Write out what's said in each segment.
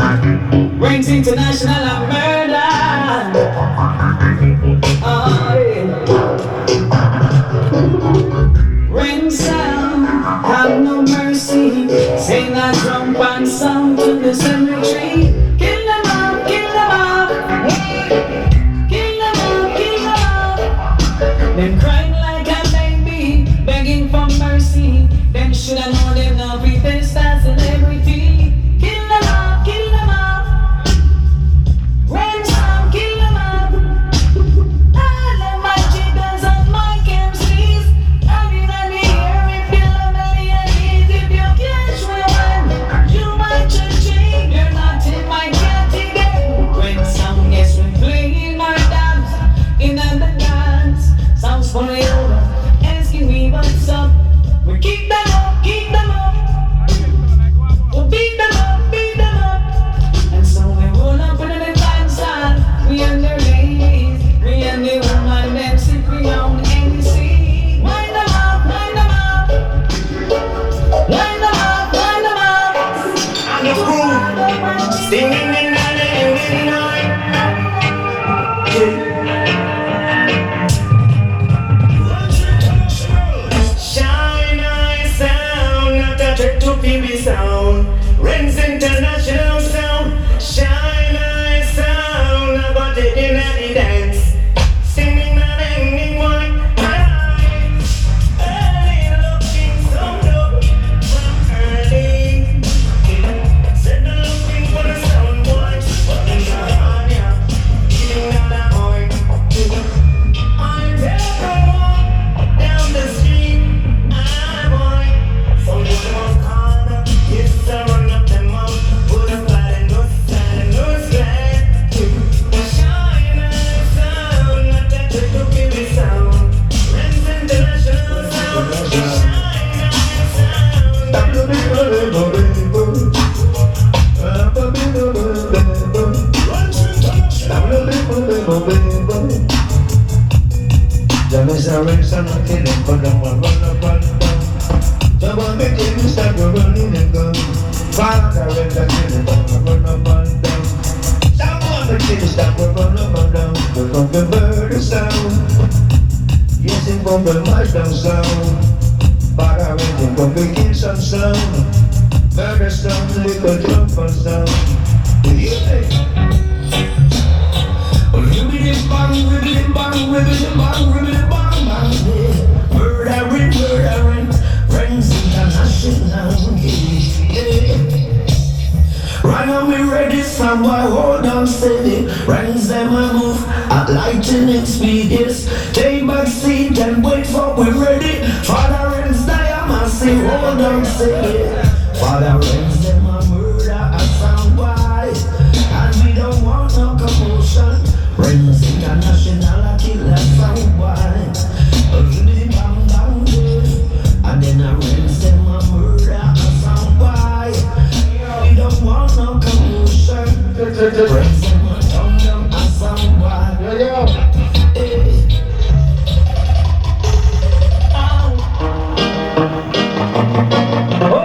Renz International and murder. Oh, yeah. Renz sound, have no mercy. Sing that drum and sound to the cemetery. Kill them up, kill them up. Kill them up, kill them up. Them crying like a baby, begging for mercy. Them shoulda known them now be this as celebrity. Kill them up, kill them up. Renz sound, kill them up. All of my chickens and my MCs. I'll be in the air if you love me and if you catch me. You might change, you're not in my category. When sound gets me playing my dance in the dance, sounds funny over, asking me what's up. We keep them up, keep them up. We'll beat them up, beat them up. And so we roll up in the dance hall. We and the ladies, we and the woman, them sit around and see. Wind them up, wind them up. Wind them up, wind them up. On the groove, singing in the night. Shine eye sound, not a threat to PB sound. Renz International sound. Shine eye sound, I got it in the dance. Singing and ending one. Early looking so dope from early. Said they're looking for the sound boy, but they're not on ya. Killing that boy. I never walk down the street. I boy, so you must call. Yes, I run up them up. Put a flat and no stand and no slide. Shine eye sound, not that trick to give it sound. Renz International sound. Shine eye sound. Yes, it won't be much down sound, but I reckon it won't be some sound. Murder sound, little jump and sound. Ribbidi bang, ribbidi bang, ribbidi bang, ribbidi bang, bang, yeah. Murdering, murdering, Renz International, yeah. Right now we ready, somewhere hold on steady. Renz them a move at lightning speed, yes. Take back seat and wait for we ready. Father Renz diamond, hold on steady. Father Renz them a murder a sound wide, and we don't want no commotion. Renz International a kill a sound wide. Really bang bang yeah. And then a Renz them a murder a sound wide. We don't want no commotion. Renz them a turn down a sound wide. Hey. Oh,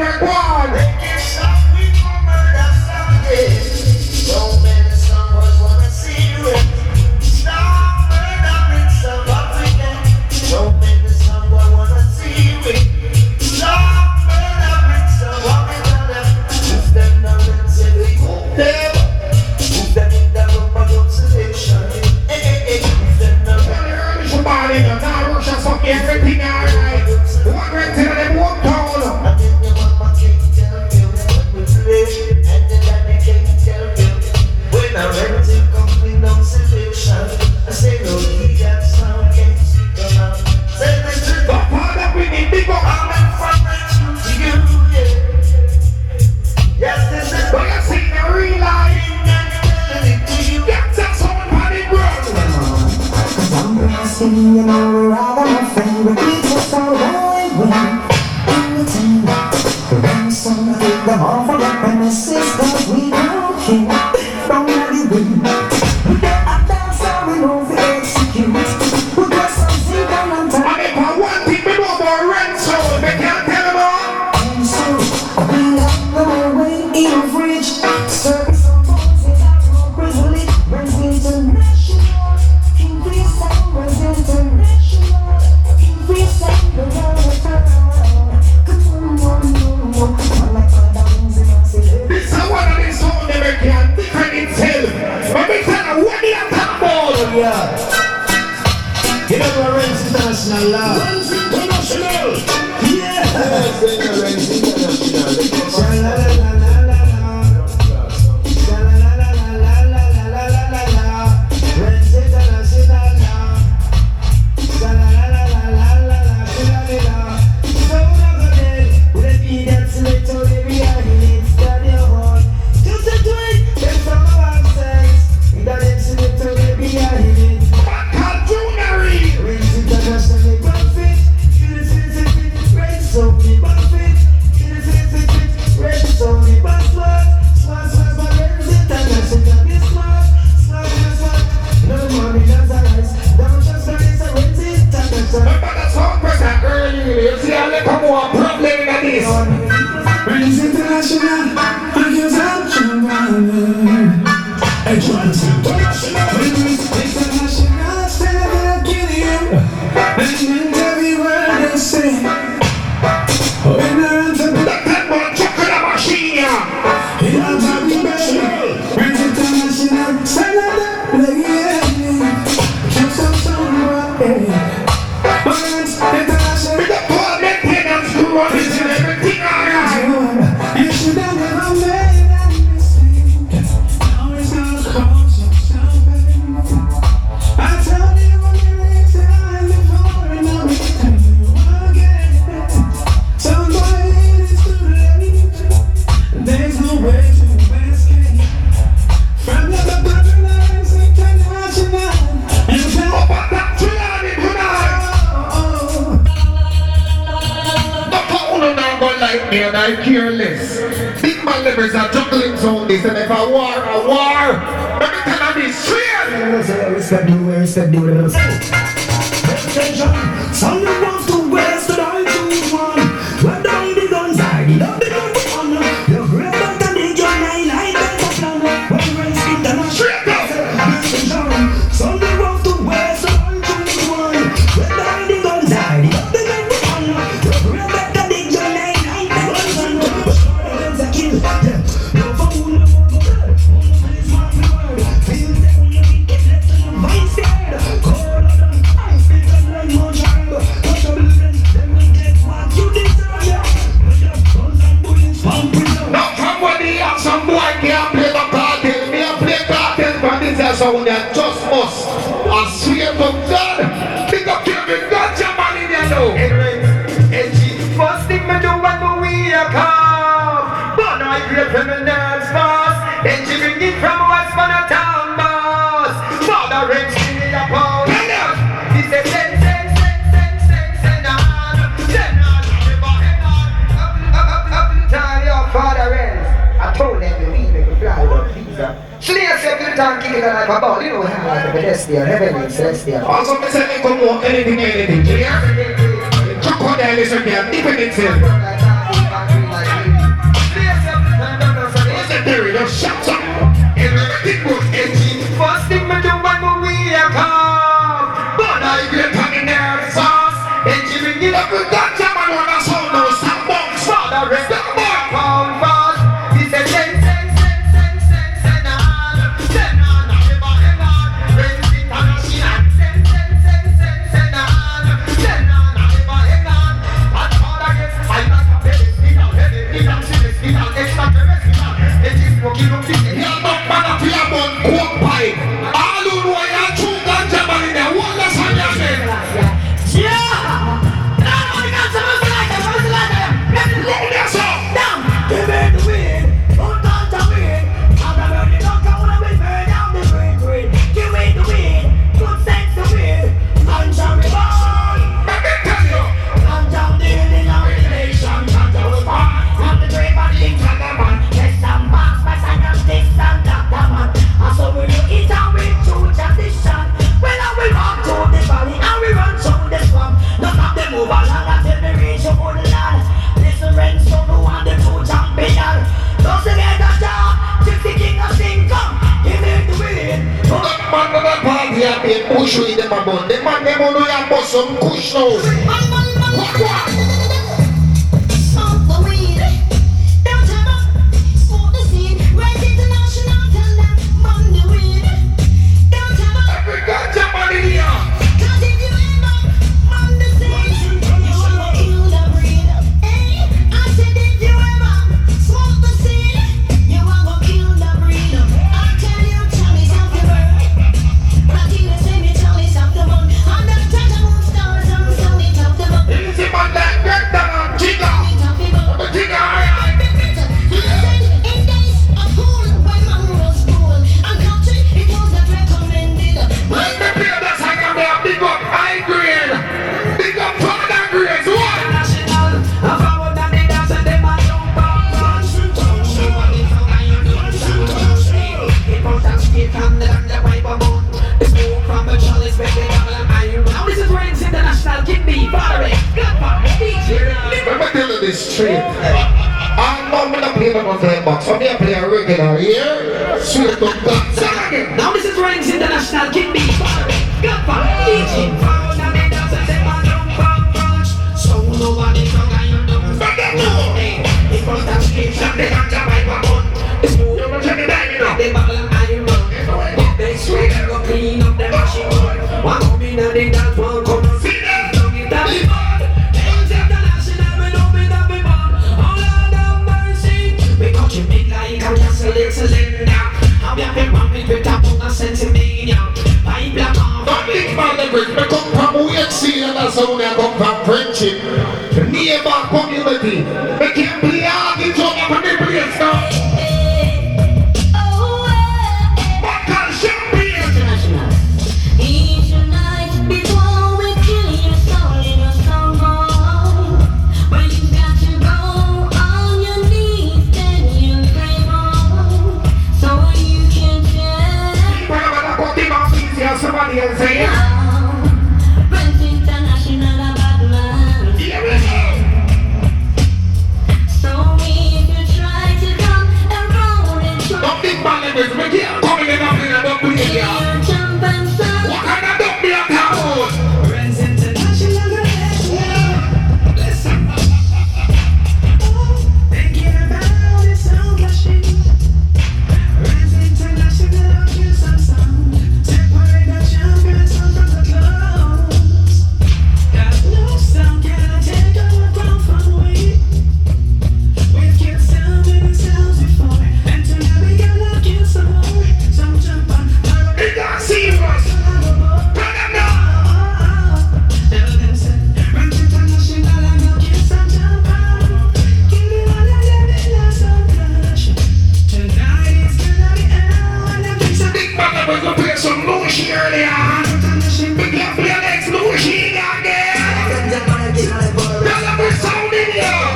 Eric one. Making some people murder someday. So many someone wanna see you. Stop murdering some African. So many someone wanna see you. Stop murdering some African. If them not say we go there. If them in the room of observation. If them not somebody in the tower, just fuck everything alright. What went to them walk down? And then your mama can't tell you what we play. And then daddy can't tell you. When I rent it comes in observation, I say no, he got sound, can't speak around. Say this is the part that we need big up. I'm in front to you, yeah. Yes, this is what I see in real life. And telling it to you. That's a someone on it, bro. I'm blessing, you know, we're all my friend, but we just all going when anytime. The ransom, take them all for the premises, cause we don't care. Don't let it win. We get a dance, so we know we execute. We got something down on time. And if I want people to know about Renz, they can't tell them all. And so, we lock them away in a fridge. Service some boys, they got no privilege. Renz International. Increase sound, Renz International. Increase sound, the world turn. Come on. I like all the wings in my city. This is one of these songs they make you different itself. But we tell them what they are talking about. Yeah. You know what Renz International love? Renz International. Yeah. Renz International. Sha-la-la-la-la-la-la. Sha-la-la-la-la-la-la-la-la-la. Renz International. Sha-la-la-la-la-la-la-la-la. So long ago, with a beat that's lit on the reality, stand your horn. Just a twin, there's some of our sense. With a lips lit on the reality. Cartoonery! Renz International, profit. Renz so me profit. Renz so me smart. Smart, but Renz International is smart. Smart. No money, that's a rise. Never just like it's a Renz International. Remember that song person earlier, you see a little more problem than this. Renz International, I guess I'm trying. Hey, Renz International, stand up and kill you. And meant every word they say. When I enter the temple, chuck in the machine, yeah. He has a big special. Renz International, stand up and yeah. Just some song, yeah. Renz International, with the poor maintenance crew on this and everything alright. You should have never made that mistake. Now it's gonna cost you something. I told you a million times before, and now it's telling you again. Somebody is too late. There's no way to escape from the Babylon's International. You can open that Trelawny tonight. The phone now go like me and I careless. Big man levers are juggling on this, and if a war, every time I be straight. Respect the some want to waste the I choose one. When down the guns, I need up the gun on. You're great, but I need your 9-9 better plan. When Renz International, some want to waste the I choose one. When down the guns, I need up the gun on. You're great, but I need your 9-9 better plan. But a kill, yeah. No fool, no more. This one word. Feel that when you get left in your mind scared. Call on them, I speak on like more child. What a blessing, then we get what you deserve, yeah. With your guns and bullets, pumping up. Now come when the action boy can't play the cartel. Me a play cartel, but this is how they just must. I swear to God, pick up Kevin, got your man in there now. First thing me do when we a come. But I grip him in nerves fast. Then she bring it from West for the town boss. Father Renz in the pound. He said send on. Never head on. Up to the time your Father Renz. I told them to leave him to fly without visa. So they said to the time kicking like a ball. You know him like a pedestrian, heavenly, celestial. Also me say they come walk anything. Clear? Crocodile is again, deep in itself. champagne push with them about. The man them on your boss some push now. What? Smoke the weed, don't turn up, smoke the scene. Rise International, tell them run the weed. Don't turn up, Every ganja man in here. 'cause if you end up on the scene, you wanna kill the breed. Hey, I said if you ever smoke the scene, you wanna kill the breed. I tell you, Charlie, something burn. But I think they say me, Charlie, something burn. I'm not trying to move stars, I'm selling something burn. Easy man like that down, jigga. Jigga, In days of cool, when man was cool, and country, it was not recommended. let me play that song and me a big up high grade. Big up father grades, what? International, I forward and they dance and them a jump up. It was that skate from the ganja pipe about. The smoke from the chalice make the double and iron. Now this is Renz International, Kid B, Barry, Godfather, DJ. Let me tell you this straight. I'm not gonna play them on the box. I'm gonna play a regular here. Sweet to God. Sing again. Now this is Renz International, Kid B, Barry, Godfather, DJ. Forward and they dance and them a jump up. So nobody can iron them. It was that skate from the ganja pipe about. The smoke from the chalice make the double and iron. They swear they go clean up the machine. One come in and they dance, one come and see them. Don't get that big bad. Renz International, we don't be that big bad. Oh Lord have mercy. We cut you big like a castle in cylinder. How we have been pumping with a bunch of sense in media. Pipe black on But big man, they bring me come from UNC and that's how they come from friendship. The neighbor community. They can't play all the job up on the place now. But can champagne. Each night before we kill your soul in a song boy. When you got to go on your knees, then you pray more, so you can just Whatever the body man means, yeah, somebody else say it. Renz International, a bad man. Here we go. So if you try to come around and try Don't big man, they bring me here. Coming in and bring a double in here. to jump and sound. What kind of dump me a town? Renz International, listen. Thinking about it so machine. Renz International, kill some sound. Separate the champions from the clowns. Got no sound, can take our ground from we. We've killed so many sounds before, and tonight we gonna kill some more. Some jump on, It got serious. Bring them down. Big man, they bring me play some Lucy earlier. Big love play next Lucy again. Tell them we're sound in here.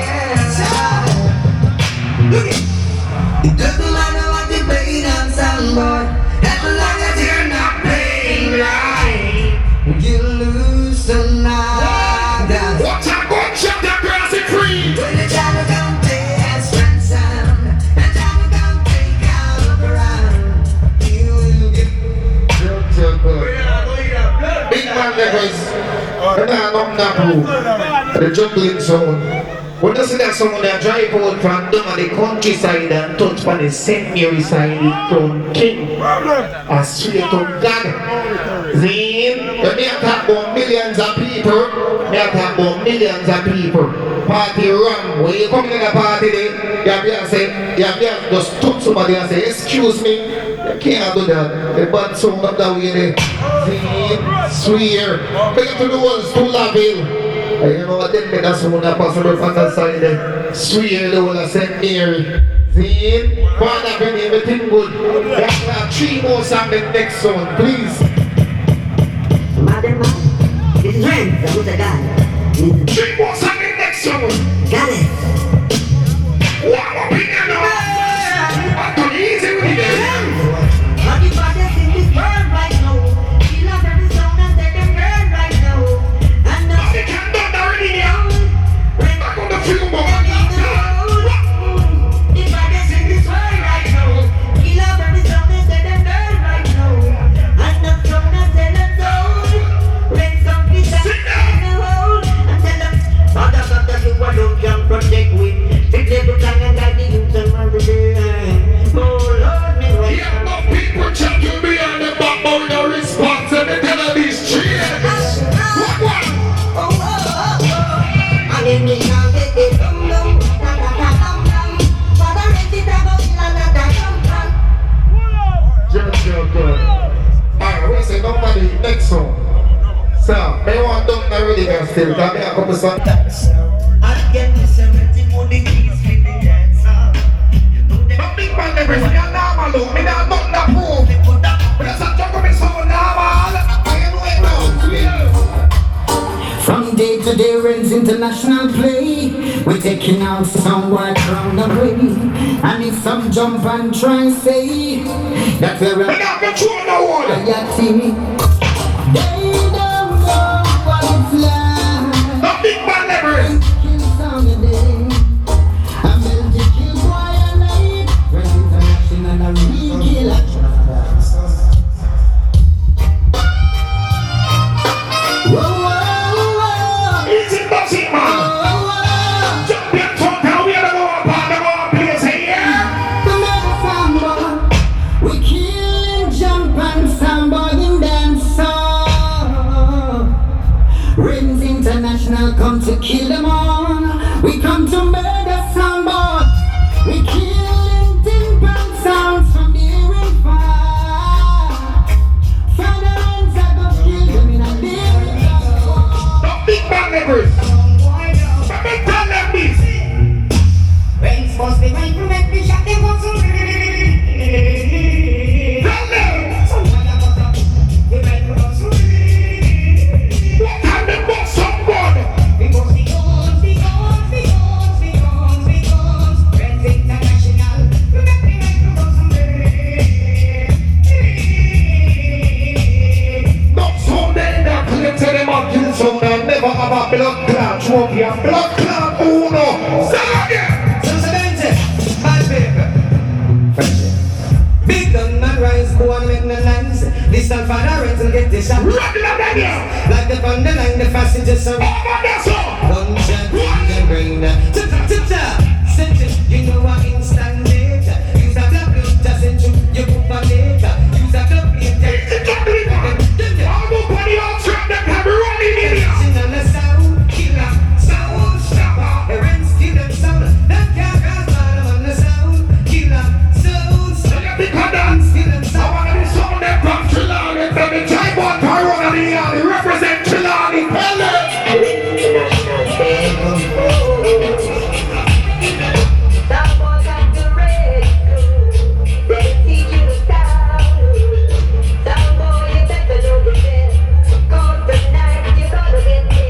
It doesn't matter what you play dancehall, boy. As long as you're not playing right, you lose tonight. Dance. Watch out, go check that grass is free. When the jam come play and strength sound, and jam come take out around, you will get. Big man levels. The juggling sound. When you see that someone that drive out from down the countryside and touch on the St. Mary side, the crown king. I swear to God. Zine, when me talk about millions of people, me talk about millions of people. Party run. When you come in a party there, you have to say, you have to just touch somebody and say, excuse me. You can't do that. The bad sound up that way there. Zine, swear. Big up to the ones to Laville. You know what, then that's one that possible from that side there. Swear the whole of St. Mary. See? One of them, everything good. We have 3 more songs in the next song, please. Madam, this is Renz, the good guy. 3 more songs in the next song. Got it. Wow, opinion now. I'm too easy with it. Lucky Brothers in this world right now. He loves every song and said them girl right now. And now They can't do that already now. Back on the few more. the brothers in this world right now. He loves every song and said them girl right now. And the song and said them still. Got me a couple songs. I get the 70 money keys with the dancer. You know that. But big man never say I'm normal, look. Me not nothing to prove. But that's a joke of me so normal. I ain't waiting now. From day to day, Renz international play. We're taking out somewhere around the way. And if some jump and try and say that we're We not control no one. royalty, they don't know what it's like. The big man never. Kill some of them. I'm built to kill boy and night. Renz international, a real killer. Whoa, whoa, whoa. Easy music, man. Jump in front now. We are going to place here. We kill, jump and samba in dancehall. Renz International come to kill them all. We come to murder samba. We kill timber sounds from near and far. Father Renz I go kill them in a lyric. The big man never. But me tell them this. Renz must be right to make me shot them once. Tell them. We make me once. What time they bust somebody? Because the guns, the guns, the guns, the guns, the guns. Renz International. We make me once. Not someday that claim to them a kill some man never have a blood clot trophy. A blood clot uno. Say again. my baby. Big gun man rise, go and make no noise. This all father Renz will get the shot. Regular Daniel. Like the on the line, the passengers are Over there, sir. one shot, the brain. Ta-ta-ta-ta. Send it, you know what instant data. Use a tablet, just send you put on data. Use a tablet, Exactly, man. I'm up on the outside that can be running in here. sing on the sound killer, sound stopper. Renz kill them sound, that can't cause man on the sound killer, sound stopper. Because dance. Kill them I sound. want to be someone that from Trelawny. Tell me, try one Tyrone and the alley. Represent Trelawny. Tell them. That boy got the red school. They teach you the style. That boy, you better know the best. Cause tonight you're gonna get me.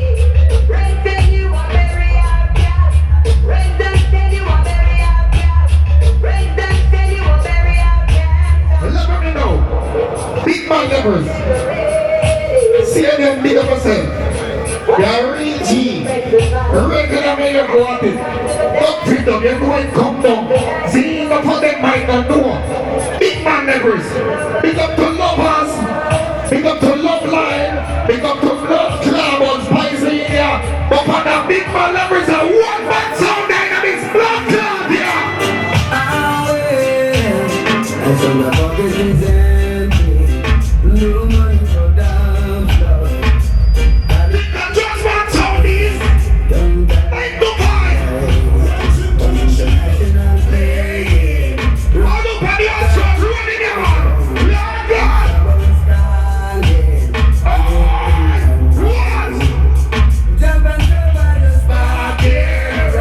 Renz said you are very outcast. Renz said you are very outcast. Renz said you are very outcast. Let me know. Big man levels. See them big up yourself. You're real G. Regular man you go at it. Don't treat them. You go and come down. See you for them might not know. Big man levels. Big up to LOVAZ. Big up to Love Line. Big up to Love Club on Spicy here. But on the big man levels are one man sound dynamics. Blood Club here. And so my pocket is empty. No money for down flow. Big man just one sound is. Like Dubai. International play. All up on the outside running here, man. Lord God. One. Jump and jump and just Back here.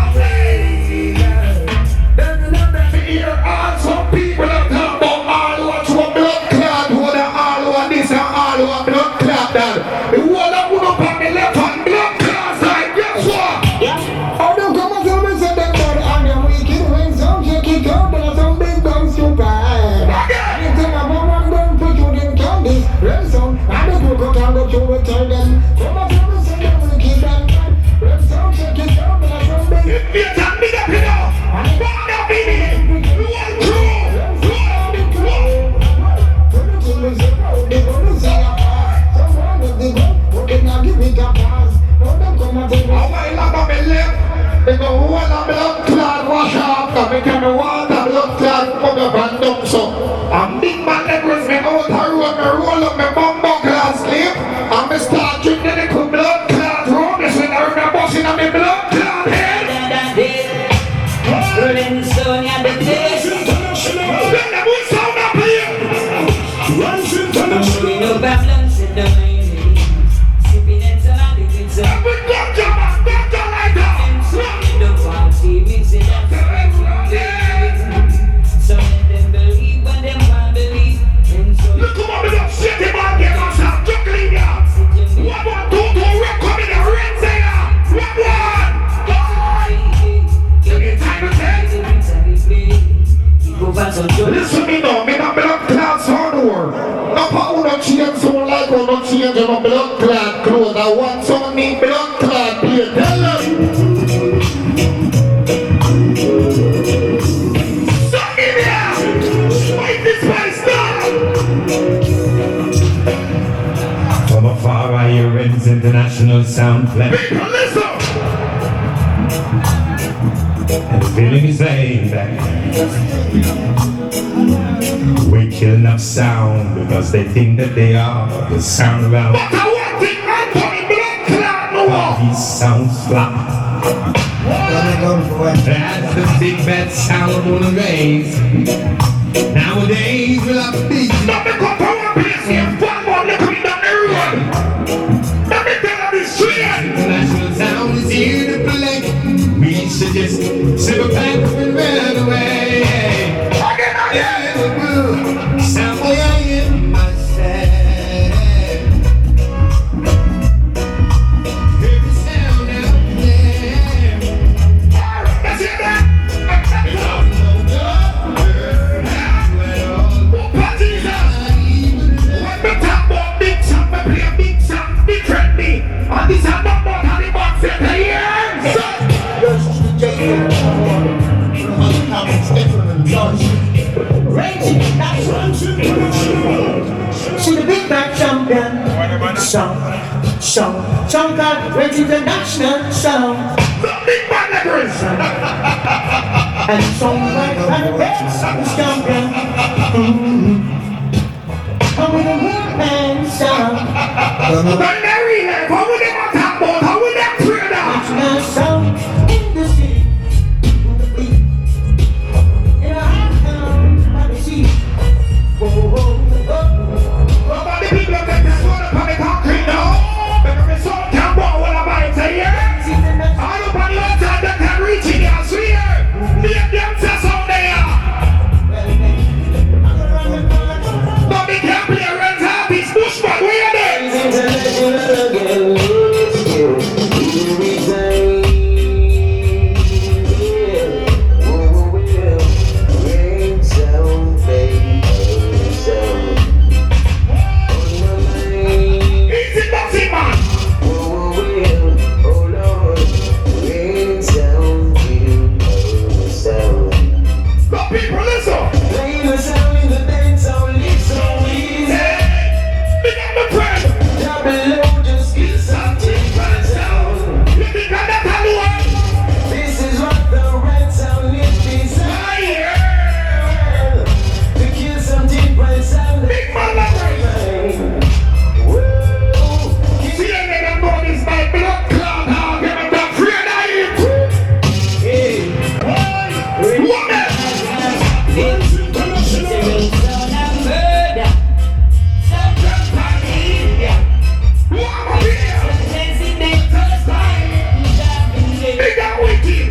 Away. don't know that. Here are some people that talk about all who want to blood clot, who are all who are this and all who are blood clot that. The whole of one up on the left hand blood clot side, guess what? Oh, don't come and tell me so them bad and them wicked when some shake it out, but some big guns too bad. Anything I want them put you in candies, Renz sound, and the people can go through and tell them. Come and tell me so them wicked and bad. Renz sound shake it out, but some big. If you tell me that you know, what up in it? You want to? How I love on me left? They go who are the blood clot wash off, cause me tell me what the blood clot come up and down so. And big man never me out the road, me roll up me bumbo class sleep, and me start drinking the little blood clot rum, this when I run a bus in a me blood clot head. Renz Sonia the taste. Then the boy sound up here. We no balance in the mind. Sipping and and the feeling is saying that we kill enough sound because they think that they are the sound around. But I want the Anthony Blood Clot no All more. these sounds flop. That's the big bad sound of one of the rays. Nowadays we'll have to be. Not the cup of one place here. Fuck one, look me down the road. Let me tell you this straight. International sound is here to play. We should just sit back and run away. Again. Somewhere in myself. Every sound out there. Let's hear that. It's all over. What parties are? When we talk about big song, we play a big song differently. And this is not about how the box set the years. She the big bad champion. Chunka, Renz international sound. The big bad letters. And song like that, best champion. And with a woman sound. When they relay, how would they want to talk about? How would they pray that? International sound in the city. In a hot town by the sea. About the people that just want to come and concrete now. Because we saw Campo, what about it here? All the body outside that can reach in your sphere. The dancers out there. But they can't play Renz artist, Bushman, where you there? International again, let's go. Every time. Yeah. Oh, well. Rain sound, baby. Sound. On my mind. Easy boxing man. Oh, well. Oh, Lord. Rain sound, you sound. The people listen. Play the sound in the dance, it's so easy. Hey, big up the friend. Down below, just get something right sound. You think I'm not Hollywood? This is what the red sound is designed. To kill some deep right sound. Big man like Whoa. see them in the mornings by blood clot. I'll give them the afraid of it. Hey. What the? What up here? Big up with you.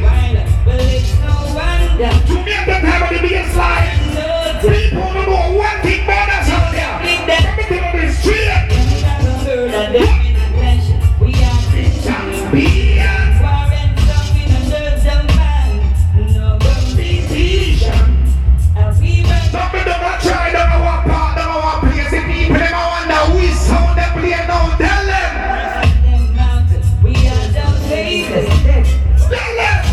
To me at the time of the biggest slide. People don't know one thing about us out there. Let me tell you this straight. Champion. Some people don't try, don't know what part, don't know what place. If people them a wonder which sound they play now, tell them. Tell them.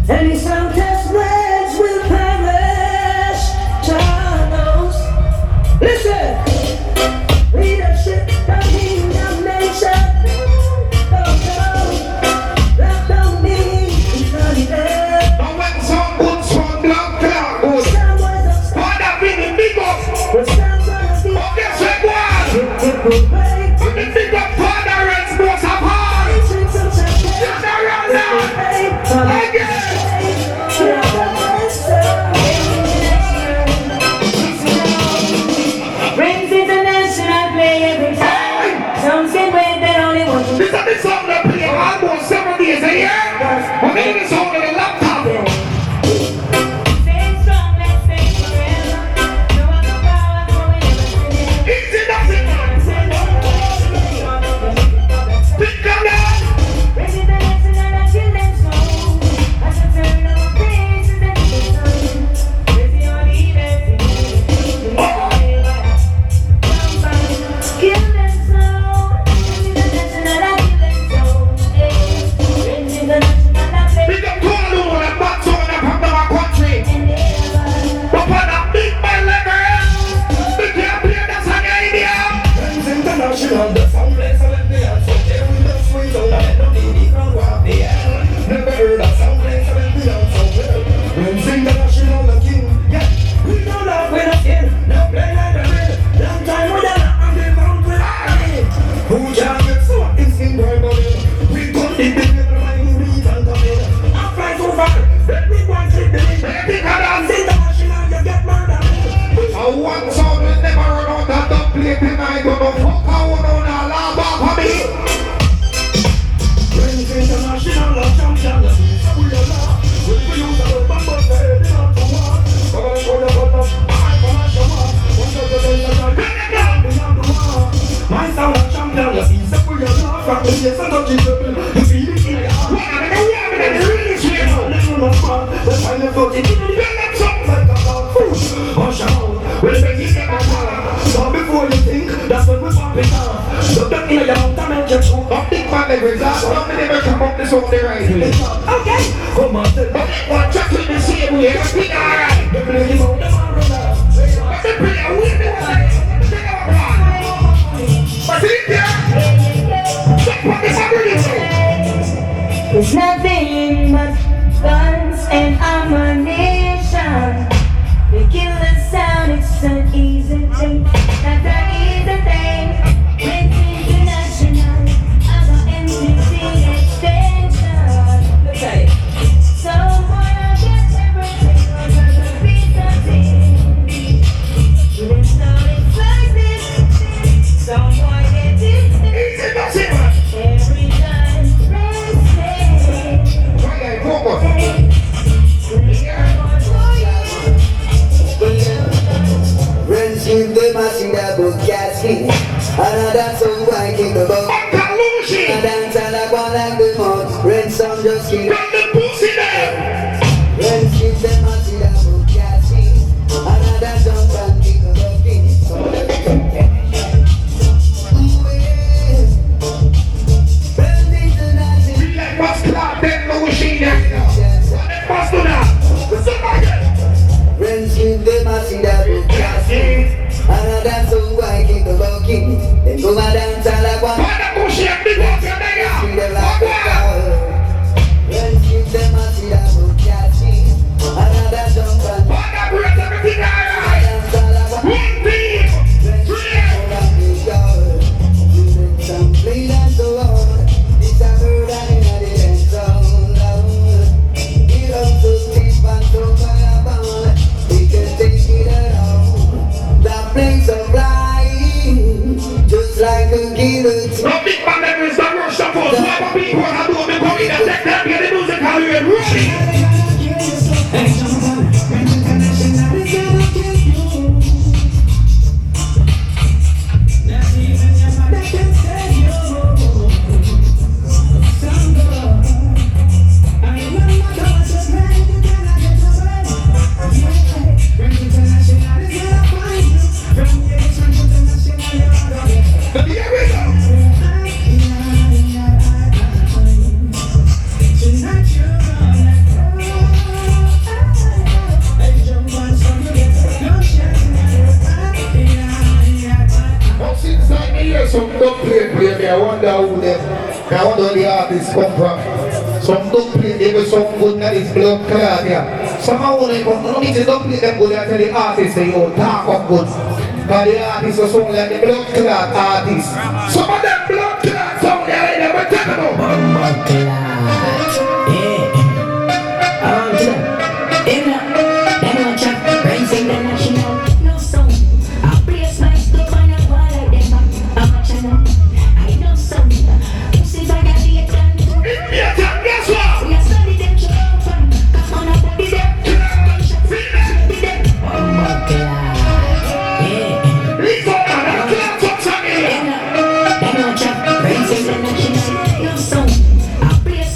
Any sound test words will perish. Channels. Listen. Leadership, the kingdom nation. That don't mean it's not there. Now when some good song blood clot, Sound was a what that been the big up? but sound gonna be Oh, guess what? it will break. And the big up Father Renz most of all. Drink some champagne. Just around now. Again. Renz International play every time. Some say wait, they only want to This is the song that play almost 7 days a year. But then it's on the laptop. stay strong, let's stay forever. No other power, so we never Easy does it, man. say no tonight, but don't fuck out on a lava for me. Renz international champion. We are now. We use our bumper head in our command. My sound of champion, you see, so we are now. From the years and the people, you feel it in your heart. It's really sweet. But I never did it. You let something like a dog. Hush out. Well, if you get my power. So before you think, that's when we pop it down. Look back in your mouth and make your truth. Up big man like Raza, don't never come up this over the right way. Okay, come on, tell me. One track with the same way, everything alright. They play him out the marrow. But they play a win the one. Take our plan. But sit there. Check what this ability. It's nothing but guns and ammunition. We kill the sound, it's an easy thing. Not an easy thing. It's international. Other entity extension. Okay. So boy, I get everything under the piece of thing. Even though it's like this, some boy get it. Easy, that's it, man. Every time they Try that, focus. Renz give them a sing that book casting. Another song I kick the ball. Kalushi. I dance and I go like the mouse. Renz song just kick. Got the pussy there. Renz give them a sing that book casting. Another song I kick the ball. Renz international. Be like what's clap, then no machine there. What's to that? Renz give them a sing that book casting. Another song I kick the ball. Then go and dance and I go like Why don't you shake the water sing there? them like a cow. Renz give them a sing that book casting. Another song I Why don't you break everything alright? dance and I go. One team. Just like a guillotine. No big man there is the rush of us. Why people are doing me coming and take them, get the music how you ready? Here we go. Well, since I hear some dub play me, I wonder who them, I wonder where the artists come from. Some dub play, they were some good that is blood clot, yeah. Somehow when they come, no need to dub play them good, I tell the artists they all talk up good. But the artists are sound like the blood clot artists. Some of them blood clot sound like they were techno. Blood clot. Yeah. Them want chat, Renz international. No song. I place my stuff on a wall like them. I'm a channel. I know some. Pussies are the late and Yeah, guess what? we are studying them to open. Come on up, be there. Be there. Blood clot. Yeah. These are the clot songs again. Them want chat, Renz international. No song. I place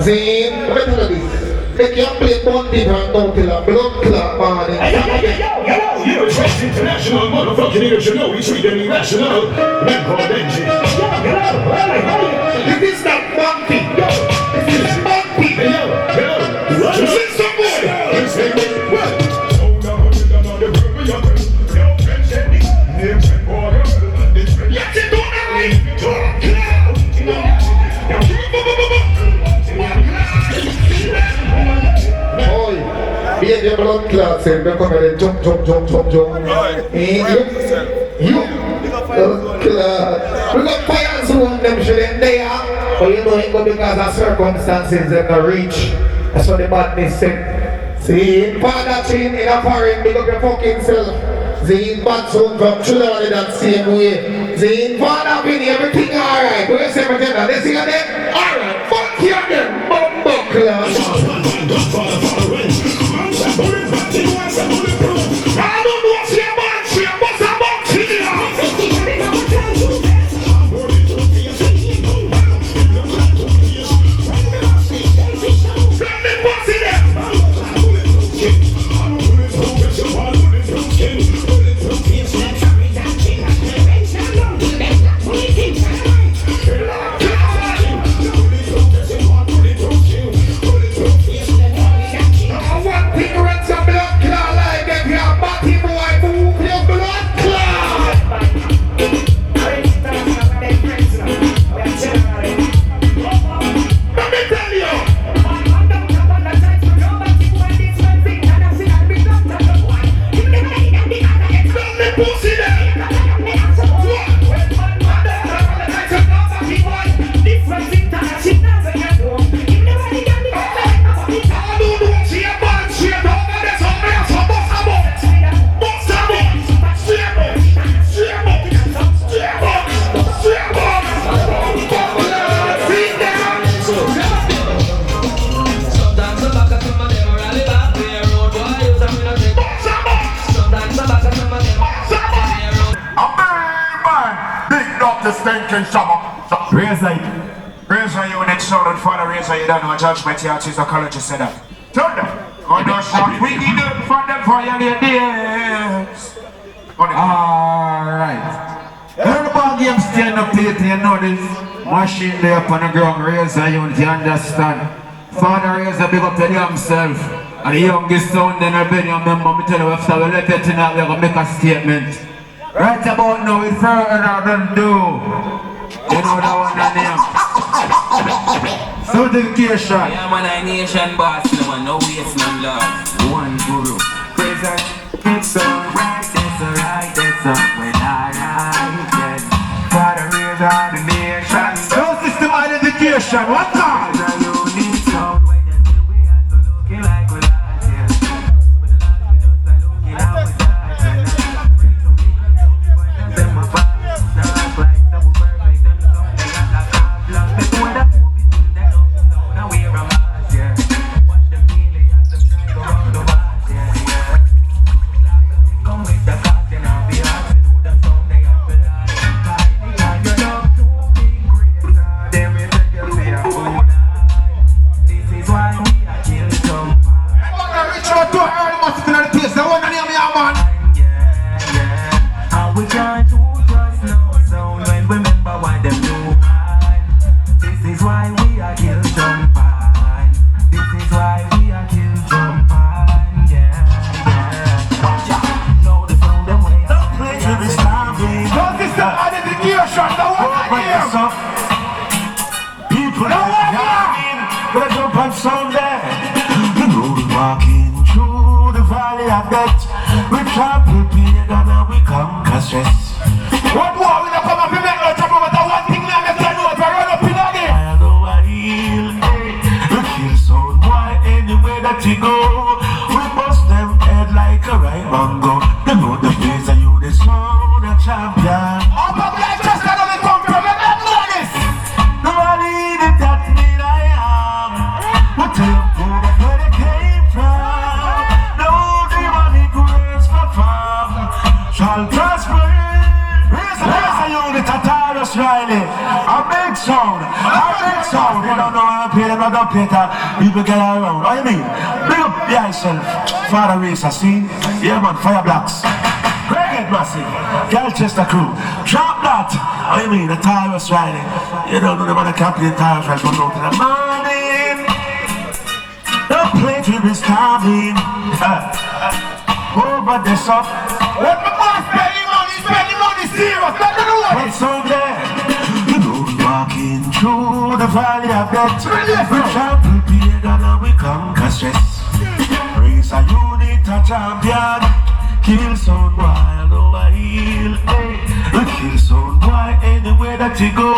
See, let me tell you this. They can't play Bundy right now till a blood clot, man. Yo, Trust International, motherfucking idiots, you know we treat them irrational. Men call engine. This is not Bundy. This is Bundy. Listen, somebody. Let it go now. Bien, blood clot, c'est le comme elle jump. Et you, blood clot. We got fire zone, them shit in there. But you know it go because of circumstances that can reach. That's what the badness said. See, father chain in a foreign, big up your fucking self. See, bad zone from Trelawny that same way. See, father been everything alright. But you say everything that they see again? Alright, fuck you again, bumbo class. I don't know what's your man, she must have bought Raza unit sounded for the Raza, you don't know judgment here, she's a college said that. Turn them. God does not we need them for them for your days. Alright. When the ball game stand up here, you know this machine there up on the ground, Raza unit, you understand. Father Raza big up to himself. And the youngest son then I been you remember me tell you after we left it tonight we're gonna make a statement. Right about now it's further than do. You know that one the name. Certification. Yeah man, I nation boss, no man, no waste, no love. One guru. Crazy. It's alright, it's alright, it's alright. When I ride it, for the reason of the nation. No system identification, what time? You need sound when you feel we are so looking like we last year. When the last we just are looking how we started. Them my past, dark like double perfect and something like a problem. Before the movie, they don't know now we're a mass, yeah. Watch them feel it as them try to rock the bars, yeah. Come with the cock and I'll be hot. You know them sound they have to lie. You love to be great, they will take you to your food. This is why we are kill some man. Reach out to her, you must be in the place. I want to name your man. Yeah. And we can't do just no sound when we remember what them do. This is why we are kill some man. This is why we are kill some man. Yeah. Know the sound them way. Don't play to this time. No system identification, no one here. People No one here. gonna jump on Sunday. The road walking through the valley of death. We try prepared and we conquer stress. What war we don't come up and make no trouble, but the one thing now make them know to run up in again. I know I heal, we kill sound boy anywhere that you go. We bust them head like a right mango. They know the place and you the sound a champion. Up up like just another come from and them know this. Nobody did that mean I am. What tell them where they came from. No demonic grace for farm shall prosper. Raise a unit, a Taurus Tyrus Riley, a big sound, you don't know how to play them, I don't play that, people get around, what you mean? Big up yourself, Father Raza, see? Yeah man, Fire Blocks, Craighead Massive, Galchester Crew, drop that, what you mean, the Tyrus Riley, you don't know the man that can't play the Tyrus Riley, but go to the morning, the plate will be starving, over this up, Let my boss spending money serious, let me know what's so there? You know we walking through the valley of death. We shall prepare and we conquer stress. Raise a unit, a champion. Kill some wild over hill. We kill some boy anywhere that you go.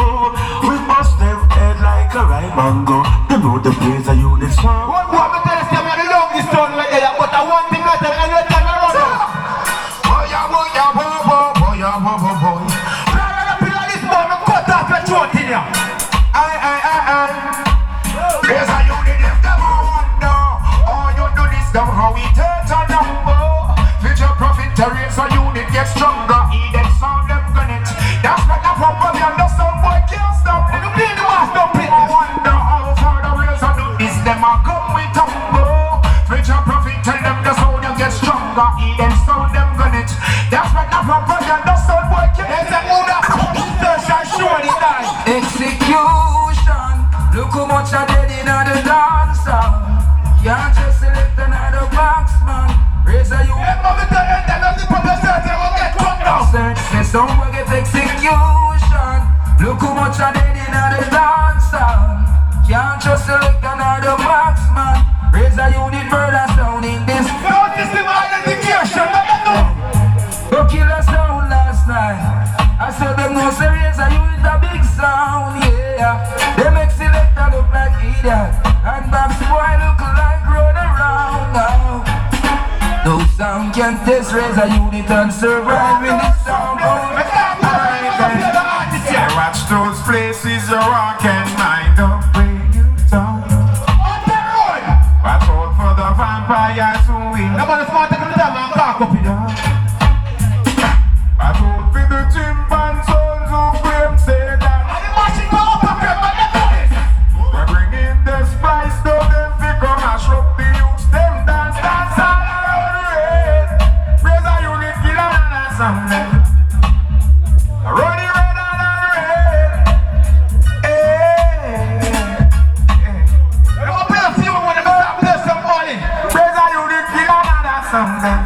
We bust them head like a right mango. They know the place a unit song. One more, I'm telling you, I'm the longest one like that, but I want thing better and you turn around. Boy. This boy, I'm cut off your throat in here. There's a unit if them wonder. All you do this, them how we turn a number. Future profit to raise a unit, get stronger. Eden sound them gun it. That's like a proper man, the sound boy can't stop. And you play the mass, don't play No wonder how far the raise a do this, them a come with tumble. Future profit tell them the sound you get stronger. Eden sound them gun it. That's like a proper man, the sound boy can't There's a Buddha, there's a show the time. Execution. Look how much I did in the dancer. Can't just select another marksman. Raise a you. Say someone get execution. Look how much I did in the dancer. Can't just select another marksman. Raise a unit murder sound in this. Go kill a sound last night. I saw them no serious, I use a big sound, yeah. They make selector look like idiot. And Babs boy look like run around now. No sound can test Raza unit and survive in this sound. watch those places you walk and mind up where you down. Watch out for the vampires who will. Watch out for the chimpanzees who claim say that. We're bringing the spice to them to come mash up the youths. Them dance all around the red. Raise a unit, kill and something. Run the red and the red. Raise a unit, kill and something.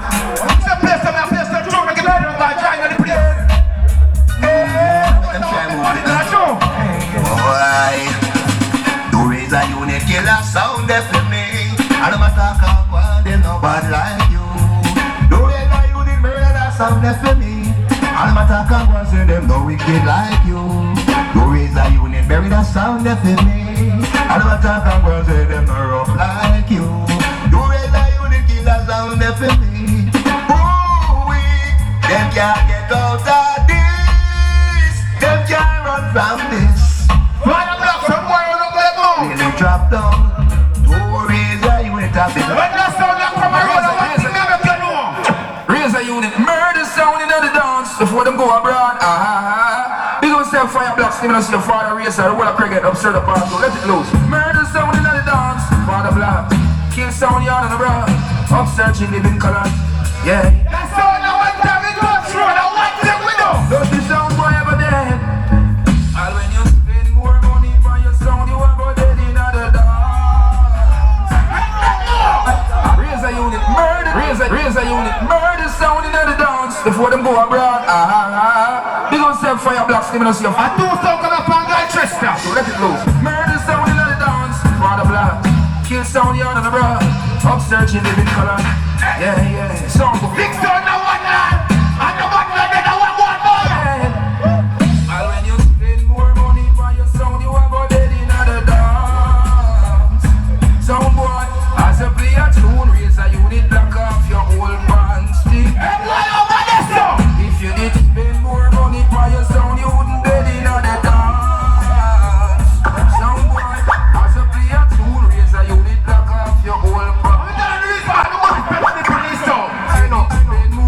Killer sound definitely. I don't matter how they nobody like you. Do they like you the murder that sound definitely. I don't matter how say them no wicked like you. Do raise a unit bury that sound definitely. I don't matter how say them no rough like you. Do raise a unit killer sound definitely. Ooh wee, them can't get out of this. Them can't run from this. Really drop down. Raise a unit of it. Raise a unit. Murder sound in the dance before them go abroad. Big up yourself, Fire Blocks. Even as your father Raza, the whole of Craighead upset the part. Let it loose. Murder sound in the dance. Father Black. Kill sound yard on the road. Up searching living color. Yeah. That's all I want them in touch road. I want them with us. Does the sound boy ever dead? All when you spend more money for your sound, you ever dead in the dance. Raise a unit, murder. Raise a unit, murder sound in the dance before them go abroad. Big up yourself, Fire Blocks, giving us your. I do sound come up and got Trista. So let it loose. Murder sound in the dance, Father Black. Kill sound yard on the broad. Up searching living color. Yeah, yeah. Sound go. Big sound now one night. And the one night then I want one more. All when you spend more money for your sound, you ever dead in the dance. Sound boy, as a play a tune, raise a unit, block off your whole band stick. Everyone over there, song. If you did spend more money for your sound, you wouldn't dead in the dance. Sound boy, as a play a tune, raise a unit, block off your whole band. I'm telling you this, man. The man, the police, song. Spend more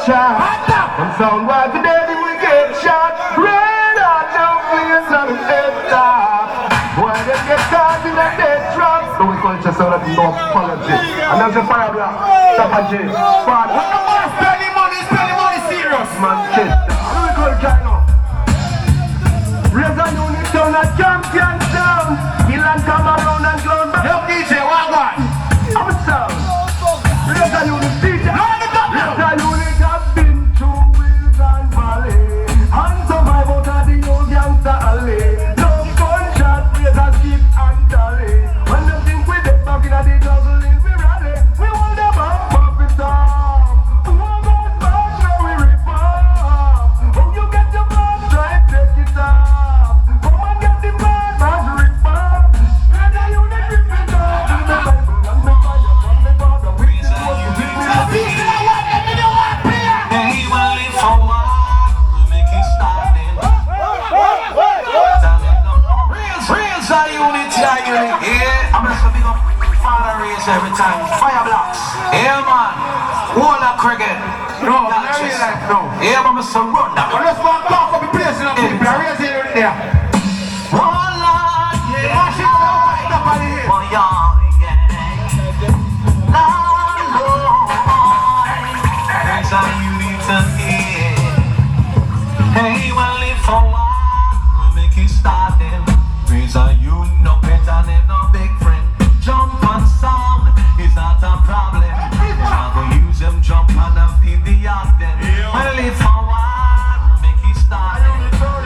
shot. And someone today we get shot. Red hot, no fears on the head top. Boy, they get caught in a dead trap. So we culture so that no apology. And that's the fire block. Stop and J. Father. Spending money serious. Man, kid. How do we culture now? Raza unit down at champion town. Hill and come around and clown back. Yo, DJ, what? I'm a sound. Raza unit DJ. Raza unit have been through hills and valley. And survive out of the old gangster alley. Love gunshot, Raza skip and dolly. When them think we dead back in the jungle in we rally. We hold them up it up. Who got back where we rip up? Oh, you get the blood, try take it up. Come and get the blood, man, rip up. Raza unit rip it up. In the Bible and the fire from the Father. We just want to be with the peace. Hey, well, if I want, we make it start then. Reels are unit, yeah. I'm just a big up father race every time. Fire blocks. Yeah, man. Wall of cricket. No, I really like no. Yeah, but I'm so run that. Let's go and talk up the place in the people. I really say it there. Wall of, yeah. Wash it up on the head. Oh, yeah. There's a unit here. Hey, well, if I want, we make it start then. Raise a you no better than no big friend. Jump and sound is not a problem. I'm gonna use them jump and I feed the yard then. Well, if I want, we make it start then.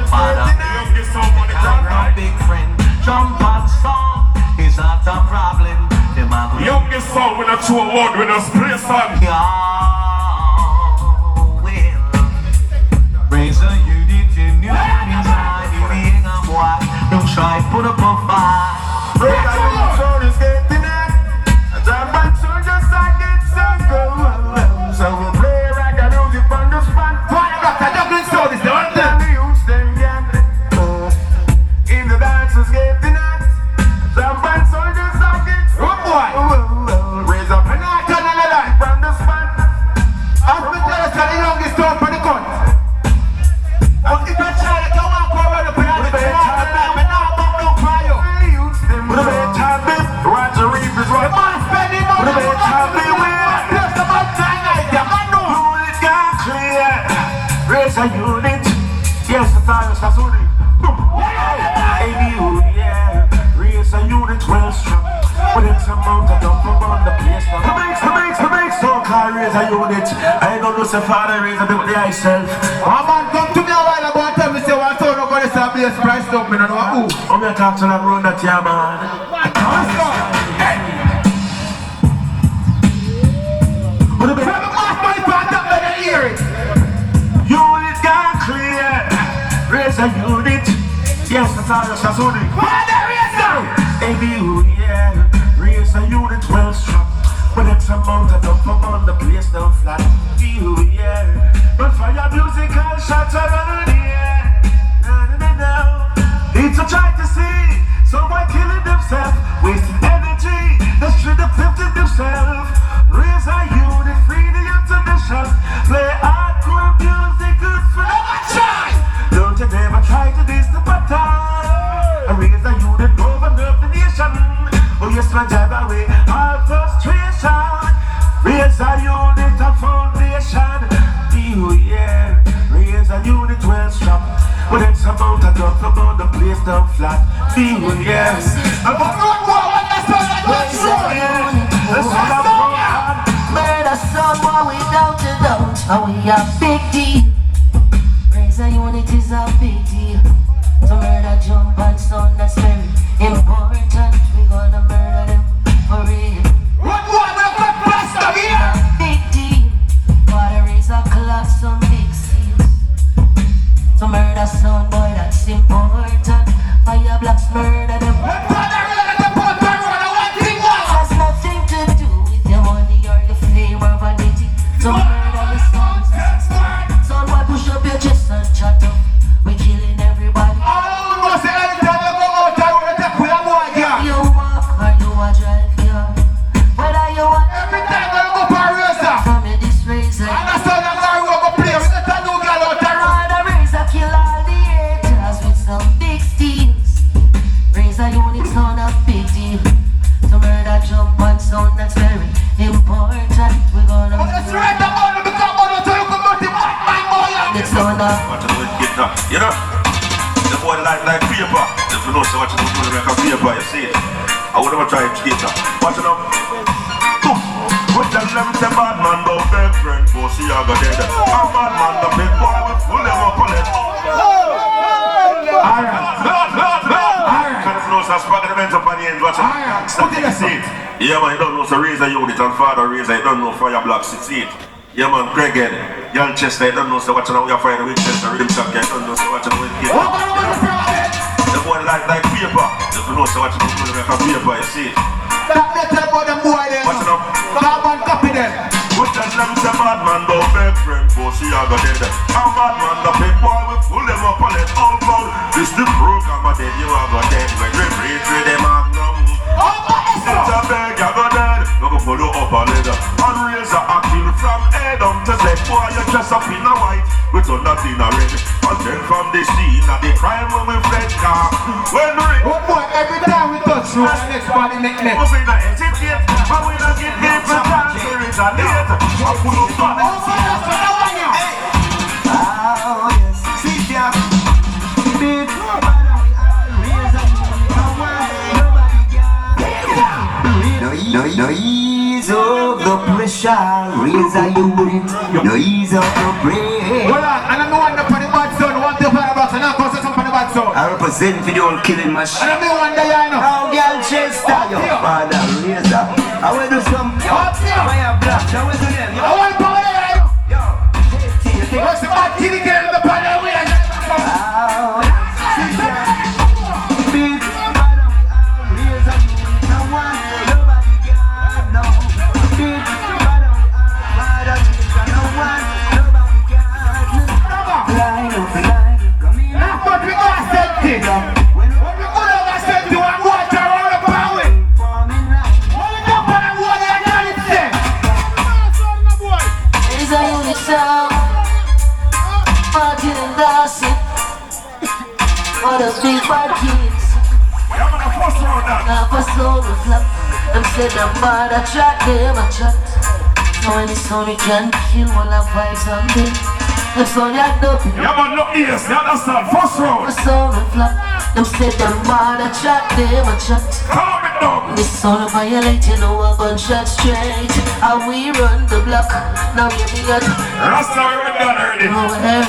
Father, no big friend. Jump and sound is not a problem. Youngest song with a true word with a spray song. Raise a unit in new design. Being a boy, don't try put up a fight. Break a new sound is getting it. Jump and sound just like it's so good. So we'll play like a music on the spot. Fire got a juggling sound is the one thing. And the youths them get in the dance is getting it. Jump and sound just like it's so good. Raise up and I turn on the light from the spot. I'm the jealous of the youngest sound for the cut. But if I try to come out for the plan, it's not the time, and now I'm no fire. With a bad time, Roger Reef is right. I'm spending money. With a bad time, there's the bad time, I know. Unit got clear. Raise a unit. Yes, the time is unit. ABU, yeah. Raise a unit well struck. With X amount of dump on the place. The makes, so call raise a unit. I ain't gonna lose a father, raise a bit with the myself. One man come to me a while ago and tell me, say, one son of God is a place price up, me no know who. I'm gonna talk to them around that here, man. Let's go. But the mass money part up, let me hear it. Unit got clear. Raise a unit. Yes, that's all you're shooting. Father, raise up. ABU, yeah. Raise a unit well struck. With X amount of dump on the place down flat. You, yeah. But fire musical shots around the air. It's a try to see someone killing themselves, wasting energy, that's true, depleting themselves. Raise a unit, free the international. Play hardcore music, good for the don't you never try to diss the pattern. Raise a unit, govern up the nation. Oh yes, man, drive away all frustration. Raise a unit, a foundation. You, yeah. Raise a unit, well strapped. With X amount of dump about the place down flat. You, yeah. Murder someone without a doubt. And we are big deal. Raise a unit is a big deal. To murder jump and sound that's very important. We gonna murder them for real. Big deal. Water is a clock, some big seals. To murder sound boy that's important. Fire blocks murder them. Has nothing to do with your money or your fame or vanity. To murder the sounds. Sound boy push up your chest and chat up. We killing everybody. You walk or you a drive, yeah. Whether you want every time I go for Raza. From your this Raza. You know? The boy like paper. If you know so what you do to make a paper, you see it. I would never try to skate up. Watch it up. Put them say bad man don't beg friend, for see I got dead. A bad man the big boy with full them up on it. Alright. Kind of know so spaghetti up on the end, watch it. Put it in seat. Yeah man, you don't know so Raza unit and father Raza, you don't know fire block 68. Yeah man, Greg Head, young Chester, you don't know so watch it now we are fighting with Chester, rhythm shock, you don't know so watch it now with Kid. The boy like paper. If you know so watch it now we make a paper, you see it. That better about them boy there. Watch it up. Carbon copy them. Put them say bad man don't beg friend, for see I got dead. A bad man the big boy will pull them up on it all about. This the program of dead, you are got dead. When we breathe through them magnum. It's a beg, you got dead. You go pull you up a leather. And Raza a kill from head up to say, boy you dress up in a white, with all that in a red. And then from the scene of the crime when we fled car. When we Oh boy, every time we touch you, next body neck. we not hesitate, but we not get people chance to retaliate. I pull up back. Oh yes, see ya. Big no ease of the pressure, Raza unit. No ease of the pressure. Hold on, and I'm the one that put the bad zone. What the parabox and I'll cause some for the bad zone. I represent for the old killing machine. And I'm the one that you know. Oh, girl, Chester, your father, Raza. I will do some fire black. I will do them. I want power there, yo. What's the bad kitty girl in the panel? We are Big father, Raza, no one, nobody got no. Big father, no one, nobody got no. Line up, come in. that's what we got sent to. When we go over sent to and water all the power. Forming line. Hold it up on the water and let it stay. It's a unit sound, Martin and Darcy, all the big bad kids. Now for soul of love, them say them bad, I chat them, I chat. Now any song you can kill while I vibes on me. Them song you dope, Yeah man, look ears, you understand? First round. for soul of love, them say them bad, I chat them, I chat. Calm it down. This sound violate, you know a gunshot straight. How we run the block, now we be at Rasta, we went down already. nowhere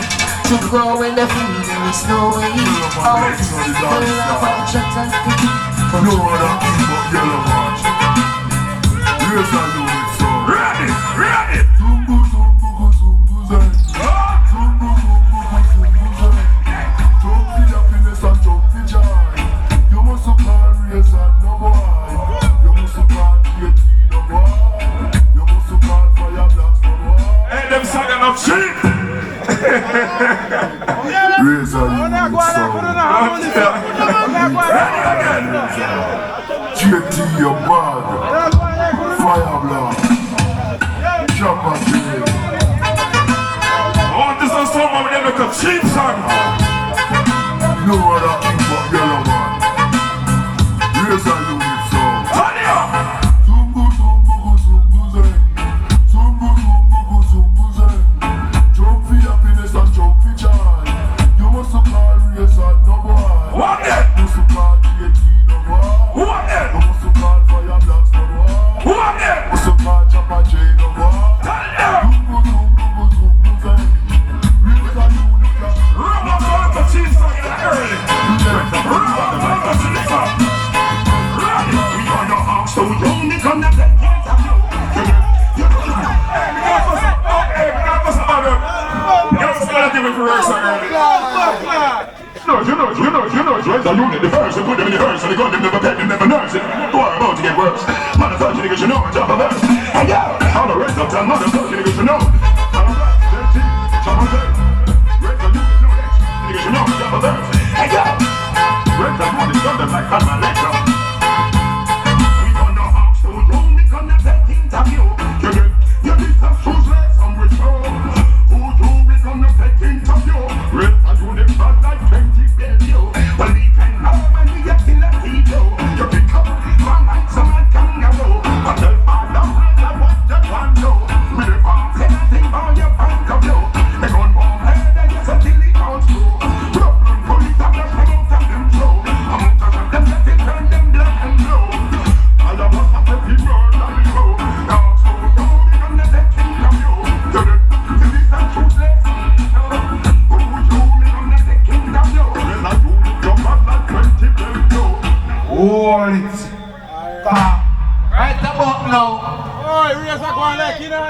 to go when the feeling there is no way out. The love of chat and No other thing but yellow march. Raza unit song. Ready, ready. Zumbu, zumbu, zumbu, zumbu, zumbu, zumbu, zumbu, jump for happiness and jump for joy. You must call Raza no boy. You must call KT no boy. You must call Fire Blacks no boy. Hey, them singing up cheap. Raza unit song. KT your bad. Fire Black. JAMAICAN. Oh, this is someone with them like a cheap song. No other thing but yellow man. Raza unit song. Turn it up. Zumbu, zumbu, zumbu, zeng. Zumbu, zumbu, zumbu, zeng. Jump for happiness and jump for joy. You must call Raza no boy. What then? You must call KT no boy. What then? You must call Fire Blacks no boy. What then? You must call JAMAICAN no boy. Zumbu, zumbu, zumbu, zeng. Raza unit song. Rubber for the cheap song in the early. Rubber to the top. Ready? We are your house, so young, they come to play. Hey, we got some other. You know, it's gonna give it for Raza early. You know, it's Raza unit, the first, they put them in the hearse, and they got them, never pet them, never nurse it. Boy, about to get worse. Man, I thought you niggas should know, drop a verse. Hey, yo, all the rest of time, mother, thought you niggas should know. JAMAICAN, Raza unit, know that. Niggas should know, drop a verse. Hey, yo, Raza unit, got them like on my leg, yo. We on the house, so young, they come to play interview. You did some shoes, legs, some with show. Who you become a pet interview? Raza unit, bad like 20 billion. Well, we can know when we get in the video. You become man like some kangaroo. But the father, I want the one know. With the arms, everything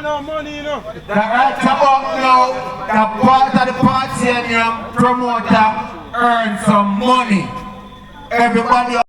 no money, you know. The right about now, the part of the party and your promoter earn some money. Everybody